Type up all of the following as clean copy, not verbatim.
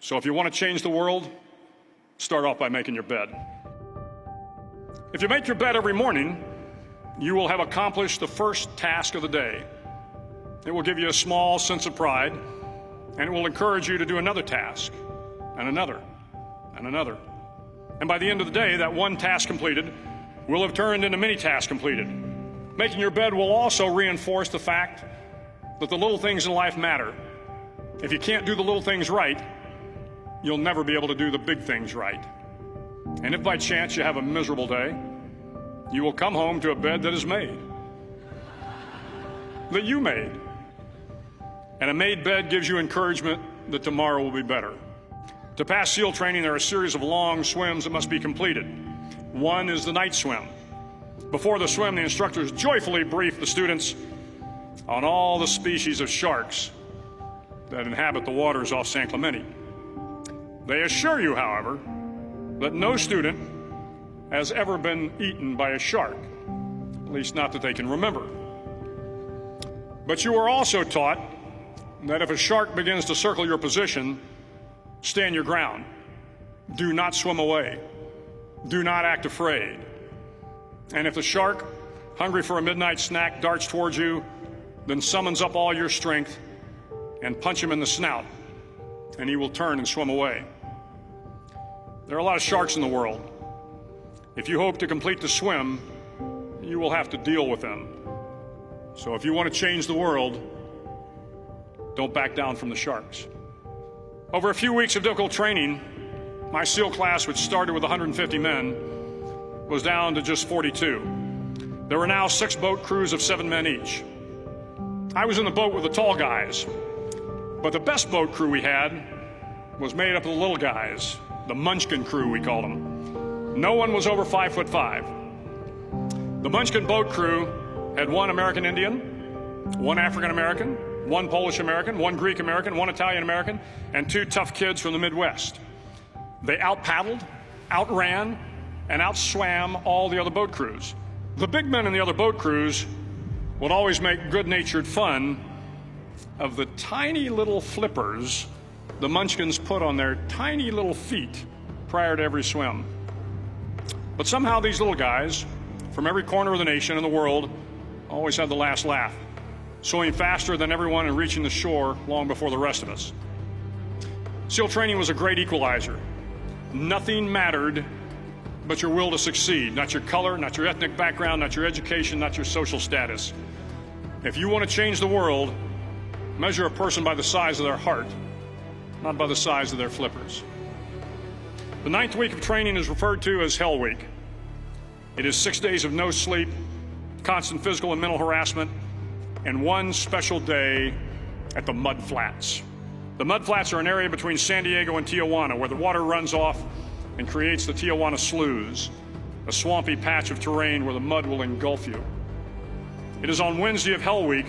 So if you want to change the world, start off by making your bed. If you make your bed every morning, you will have accomplished the first task of the day. It will give you a small sense of pride, and it will encourage you to do another task, and another, and another. And by the end of the day, that one task completed will have turned into many tasks completed. Making your bed will also reinforce the fact that the little things in life matter. If you can't do the little things right, you'll never be able to do the big things right. And if by chance you have a miserable day, you will come home to a bed that is made, that you made. And a made bed gives you encouragement that tomorrow will be better. To pass SEAL training, there are a series of long swims that must be completed. One is the night swim. Before the swim, the instructors joyfully brief the students on all the species of sharks that inhabit the waters off San Clemente. They assure you, however, that no student has ever been eaten by a shark, at least not that they can remember. But you are also taught that if a shark begins to circle your position, stand your ground. Do not swim away. Do not act afraid. And if the shark, hungry for a midnight snack, darts towards you, then summons up all your strength and punch him in the snout, and he will turn and swim away. There are a lot of sharks in the world. If you hope to complete the swim, you will have to deal with them. So if you want to change the world, don't back down from the sharks. Over a few weeks of difficult training, my SEAL class, which started with 150 men, was down to just 42. There were now 6 boat crews of 7 men each. I was in the boat with the tall guys, but the best boat crew we had was made up of the little guys, the Munchkin crew, we called them. No one was over 5'5". The Munchkin boat crew had 1 American Indian, 1 African American, 1 Polish American, 1 Greek American, 1 Italian American, and 2 tough kids from the Midwest. They out-paddled, outran, and outswam all the other boat crews. The big men in the other boat crews would always make good-natured fun of the tiny little flippers the Munchkins put on their tiny little feet prior to every swim. But somehow these little guys from every corner of the nation and the world always had the last laugh, swimming faster than everyone and reaching the shore long before the rest of us. SEAL training was a great equalizer. Nothing mattered but your will to succeed, not your color, not your ethnic background, not your education, not your social status. If you want to change the world, measure a person by the size of their heart, not by the size of their flippers. The 9th week of training is referred to as Hell Week. It is 6 days of no sleep, constant physical and mental harassment, and 1 special day at the Mud Flats. The Mud Flats are an area between San Diego and Tijuana where the water runs off and creates the Tijuana Sloughs, a swampy patch of terrain where the mud will engulf you. It is on Wednesday of Hell Week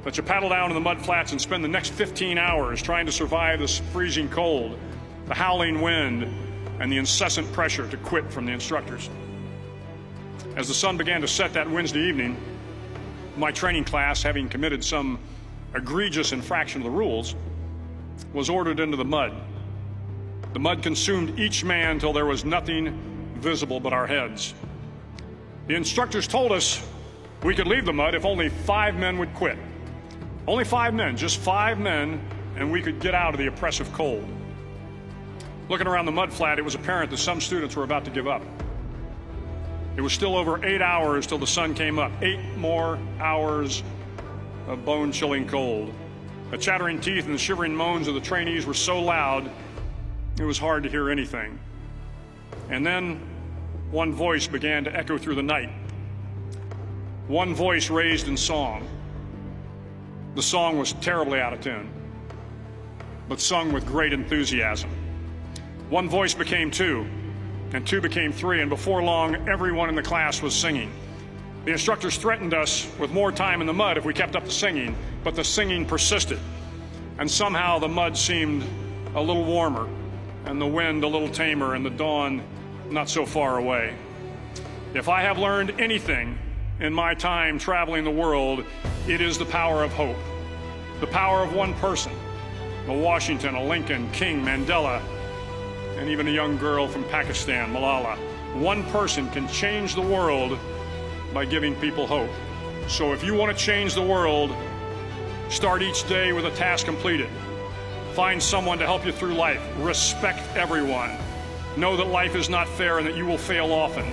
that you paddle down to the Mud Flats and spend the next 15 hours trying to survive this freezing cold, the howling wind, and the incessant pressure to quit from the instructors. As the sun began to set that Wednesday evening, my training class, having committed some egregious infraction of the rules, was ordered into the mud. The mud consumed each man till there was nothing visible but our heads. The instructors told us we could leave the mud if only 5 men would quit. Only 5 men, just 5 men, and we could get out of the oppressive cold. Looking around the mud flat, it was apparent that some students were about to give up. It was still over 8 hours till the sun came up. 8 more hours of bone-chilling cold. The chattering teeth and the shivering moans of the trainees were so loud, it was hard to hear anything. And then one voice began to echo through the night. One voice raised in song. The song was terribly out of tune, but sung with great enthusiasm. One voice became 2, and 2 became 3, and before long, everyone in the class was singing. The instructors threatened us with more time in the mud if we kept up the singing, but the singing persisted. And somehow the mud seemed a little warmer, and the wind a little tamer, and the dawn not so far away. If I have learned anything in my time traveling the world, it is the power of hope. The power of one person, a Washington, a Lincoln, King, Mandela, and even a young girl from Pakistan, Malala. One person can change the world by giving people hope. So if you want to change the world, start each day with a task completed. Find someone to help you through life. Respect everyone. Know that life is not fair and that you will fail often.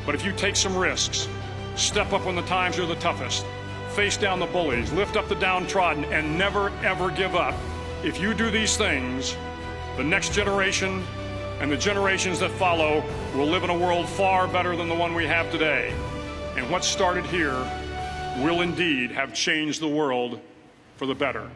But if you take some risks, step up when the times are the toughest, face down the bullies, lift up the downtrodden, and never, ever give up, if you do these things, the next generation and the generations that follow will live in a world far better than the one we have today. And what started here will indeed have changed the world for the better.